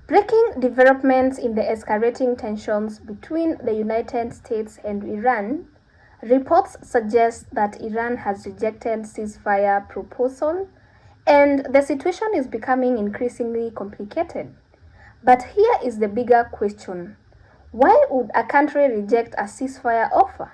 Breaking developments in the escalating tensions between the United States and Iran, reports suggest that Iran has rejected ceasefire proposal and the situation is becoming increasingly complicated. But here is the bigger question. Why would a country reject a ceasefire offer?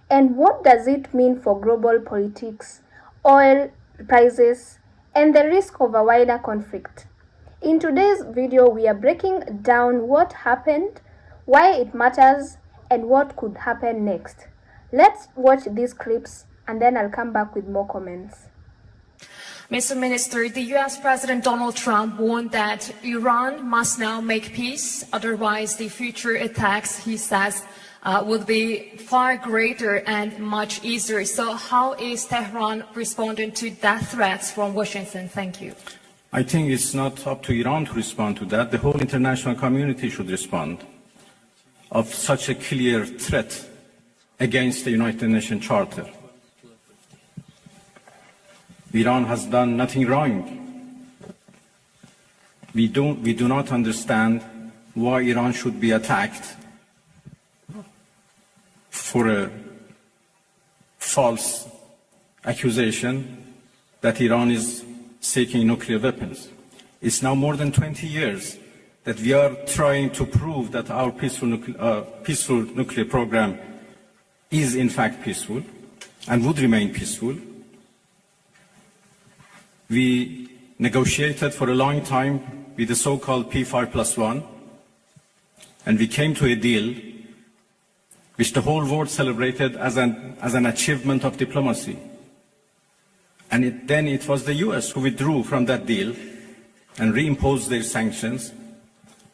And what does it mean for global politics, oil prices, and the risk of a wider conflict? In today's video, we are breaking down what happened, why it matters, and what could happen next. Let's watch these clips and then I'll come back with more comments. Mr. Minister, the U.S. President Donald Trump warned that Iran must now make peace, otherwise the future attacks, he says, would be far greater and much easier. So how is Tehran responding to that threats from Washington? Thank you. I think it's not up to Iran to respond to that. The whole international community should respond of such a clear threat against the United Nations Charter. Iran has done nothing wrong. We do not understand why Iran should be attacked for a false accusation that Iran is seeking nuclear weapons. It's now more than 20 years that we are trying to prove that our peaceful nuclear program is in fact peaceful and would remain peaceful. We negotiated for a long time with the so-called P5+1, and we came to a deal which the whole world celebrated as an achievement of diplomacy. And then it was the US who withdrew from that deal and reimposed their sanctions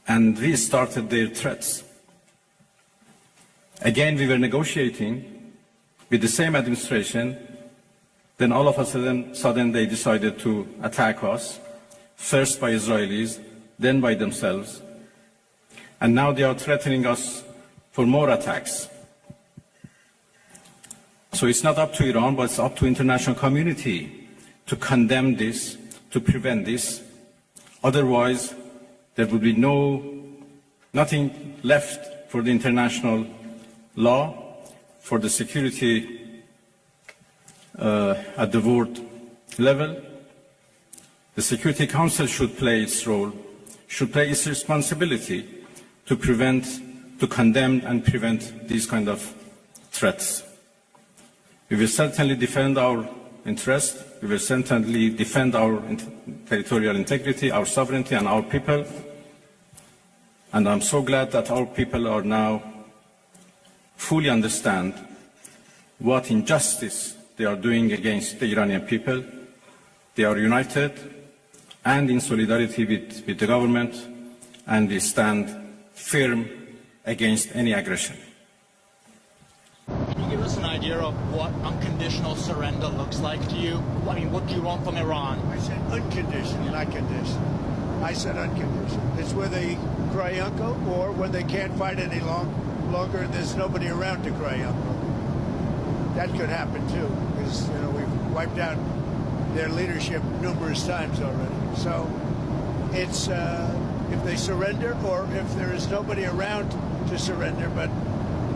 and restarted their threats. Again, we were negotiating with the same administration. Then all of a sudden they decided to attack us, first by Israelis, then by themselves. And now they are threatening us for more attacks. So it's not up to Iran, but it's up to international community to condemn this, to prevent this. Otherwise, there will be nothing left for the international law, for the security at the world level. The Security Council should play its role, should play its responsibility to condemn and prevent these kind of threats. We will certainly defend our interests. We will certainly defend our territorial integrity, our sovereignty, and our people. And I'm so glad that our people are now fully understand what injustice they are doing against the Iranian people. They are united and in solidarity with the government, and we stand firm against any aggression. Can you give us an idea of what unconditional surrender looks like to you? I mean, what do you want from Iran? I said unconditional, not conditional. I said unconditional. It's where they cry uncle, or when they can't fight any longer and there's nobody around to cry uncle. That could happen too, because we've wiped out their leadership numerous times already. So it's if they surrender, or if there is nobody around to surrender, but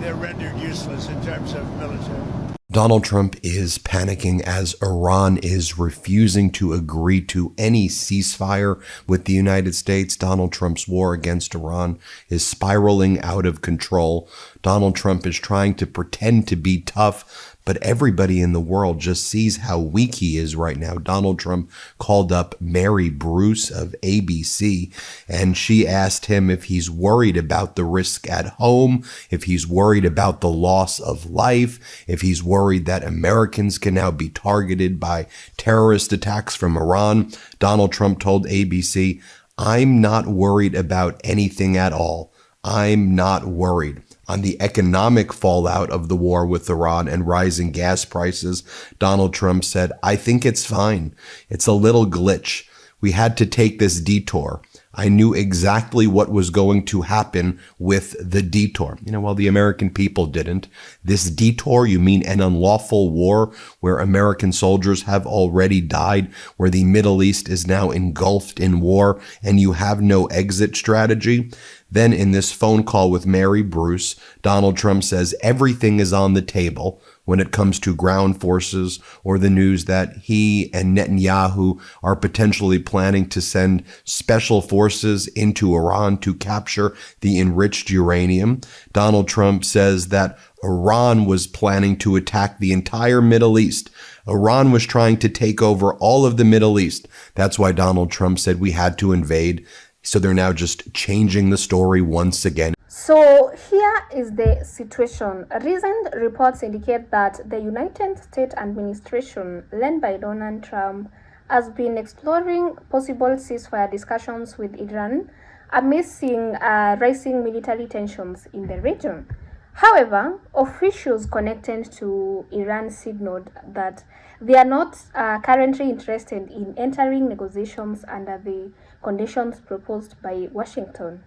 they're rendered useless in terms of military. Donald Trump is panicking as Iran is refusing to agree to any ceasefire with the United States. Donald Trump's war against Iran is spiraling out of control. Donald Trump is trying to pretend to be tough, but everybody in the world just sees how weak he is right now. Donald Trump called up Mary Bruce of ABC, and she asked him if he's worried about the risk at home, if he's worried about the loss of life, if he's worried that Americans can now be targeted by terrorist attacks from Iran. Donald Trump told ABC, "I'm not worried about anything at all. I'm not worried." On the economic fallout of the war with Iran and rising gas prices, Donald Trump said, "I think it's fine. It's a little glitch. We had to take this detour. I knew exactly what was going to happen with the detour. Well, the American people didn't. This detour, you mean an unlawful war where American soldiers have already died, where the Middle East is now engulfed in war, and you have no exit strategy? Then in this phone call with Mary Bruce, Donald Trump says everything is on the table when it comes to ground forces or the news that he and Netanyahu are potentially planning to send special forces into Iran to capture the enriched uranium. Donald Trump says that Iran was planning to attack the entire Middle East. Iran was trying to take over all of the Middle East. That's why Donald Trump said we had to invade. So they're now just changing the story once again. So here is the situation. Recent reports indicate that the United States administration, led by Donald Trump, has been exploring possible ceasefire discussions with Iran amidst rising military tensions in the region. However, officials connected to Iran signaled that they are not currently interested in entering negotiations under the conditions proposed by Washington.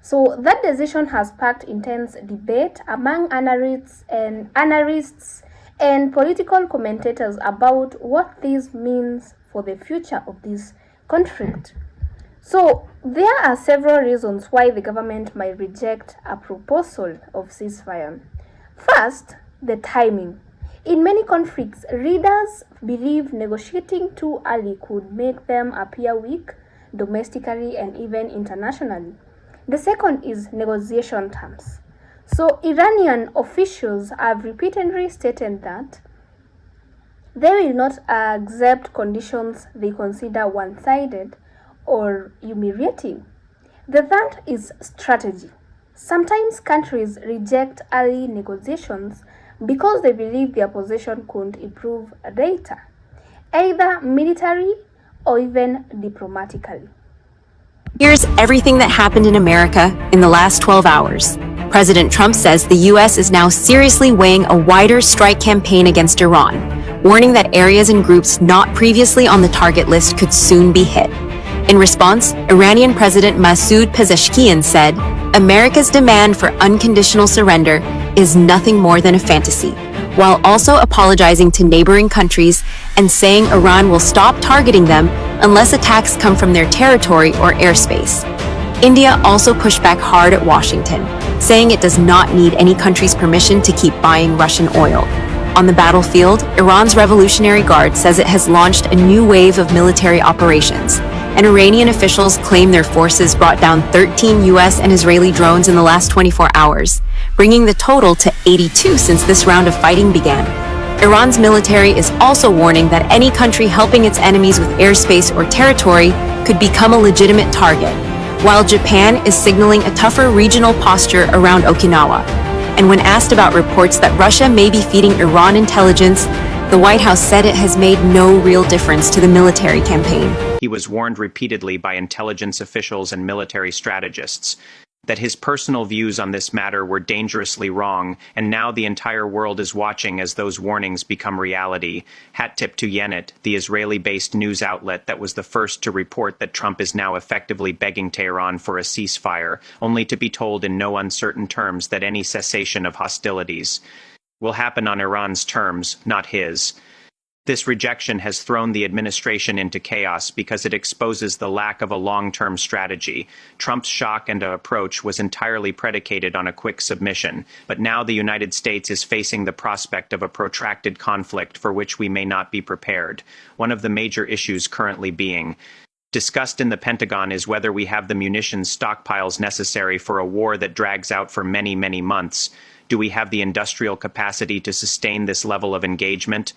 So that decision has sparked intense debate among analysts and political commentators about what this means for the future of this conflict. So there are several reasons why the government might reject a proposal of ceasefire. First, the timing. In many conflicts, readers believe negotiating too early could make them appear weak domestically and even internationally. The second is negotiation terms. So Iranian officials have repeatedly stated that they will not accept conditions they consider one-sided or humiliating. The third is strategy. Sometimes countries reject early negotiations because they believe their position could improve later, either military or even diplomatically. Here's everything that happened in America in the last 12 hours. President Trump says the U.S. is now seriously weighing a wider strike campaign against Iran, warning that areas and groups not previously on the target list could soon be hit. In response, Iranian President Masoud Pezeshkian said, America's demand for unconditional surrender is nothing more than a fantasy, while also apologizing to neighboring countries and saying Iran will stop targeting them unless attacks come from their territory or airspace. India also pushed back hard at Washington, saying it does not need any country's permission to keep buying Russian oil. On the battlefield, Iran's Revolutionary Guard says it has launched a new wave of military operations, and Iranian officials claim their forces brought down 13 U.S. and Israeli drones in the last 24 hours, bringing the total to 82 since this round of fighting began. Iran's military is also warning that any country helping its enemies with airspace or territory could become a legitimate target, while Japan is signaling a tougher regional posture around Okinawa. And when asked about reports that Russia may be feeding Iran intelligence, the White House said it has made no real difference to the military campaign. He was warned repeatedly by intelligence officials and military strategists that his personal views on this matter were dangerously wrong, and now the entire world is watching as those warnings become reality. Hat tip to Ynet, the Israeli-based news outlet that was the first to report that Trump is now effectively begging Tehran for a ceasefire, only to be told in no uncertain terms that any cessation of hostilities will happen on Iran's terms, not his. This rejection has thrown the administration into chaos because it exposes the lack of a long-term strategy. Trump's shock and approach was entirely predicated on a quick submission, but now the United States is facing the prospect of a protracted conflict for which we may not be prepared. One of the major issues currently being discussed in the Pentagon is whether we have the munitions stockpiles necessary for a war that drags out for many, many months. Do we have the industrial capacity to sustain this level of engagement?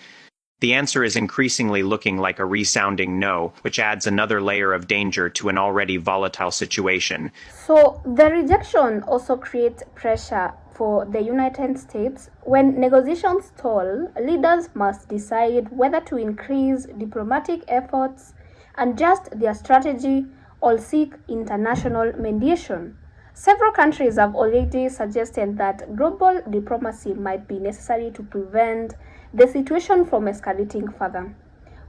The answer is increasingly looking like a resounding no, which adds another layer of danger to an already volatile situation. So the rejection also creates pressure for the United States. When negotiations stall, leaders must decide whether to increase diplomatic efforts, adjust their strategy, or seek international mediation. Several countries have already suggested that global diplomacy might be necessary to prevent the situation from escalating further.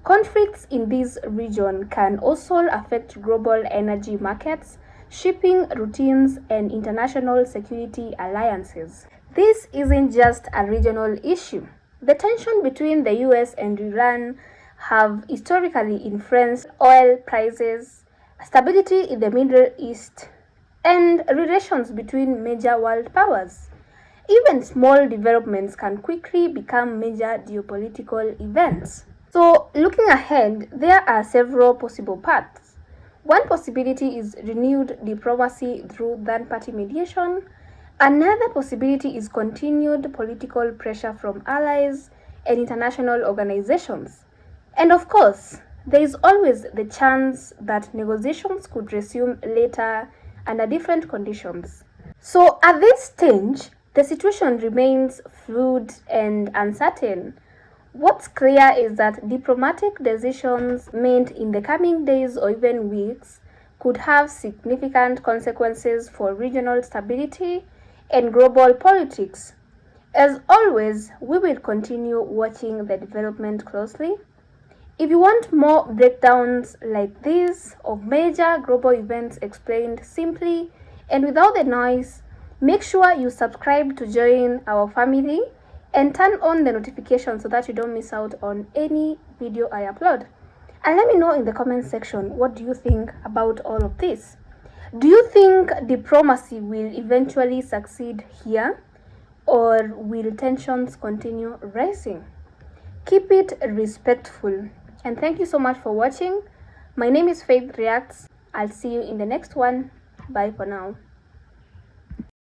Conflicts in this region can also affect global energy markets, shipping routines, and international security alliances. This isn't just a regional issue. The tension between the US and Iran have historically influenced oil prices, stability in the Middle East, and relations between major world powers. Even small developments can quickly become major geopolitical events. So, looking ahead, there are several possible paths. One possibility is renewed diplomacy through third-party mediation. Another possibility is continued political pressure from allies and international organizations. And of course, there is always the chance that negotiations could resume later under different conditions. So at this stage, the situation remains fluid and uncertain. What's clear is that diplomatic decisions made in the coming days or even weeks could have significant consequences for regional stability and global politics. As always, we will continue watching the development closely. If you want more breakdowns like this of major global events explained simply and without the noise, make sure you subscribe to join our family and turn on the notifications so that you don't miss out on any video I upload. And let me know in the comment section, what do you think about all of this? Do you think diplomacy will eventually succeed here, or will tensions continue rising? Keep it respectful. And thank you so much for watching. My name is Faith Reacts. I'll see you in the next one. Bye for now.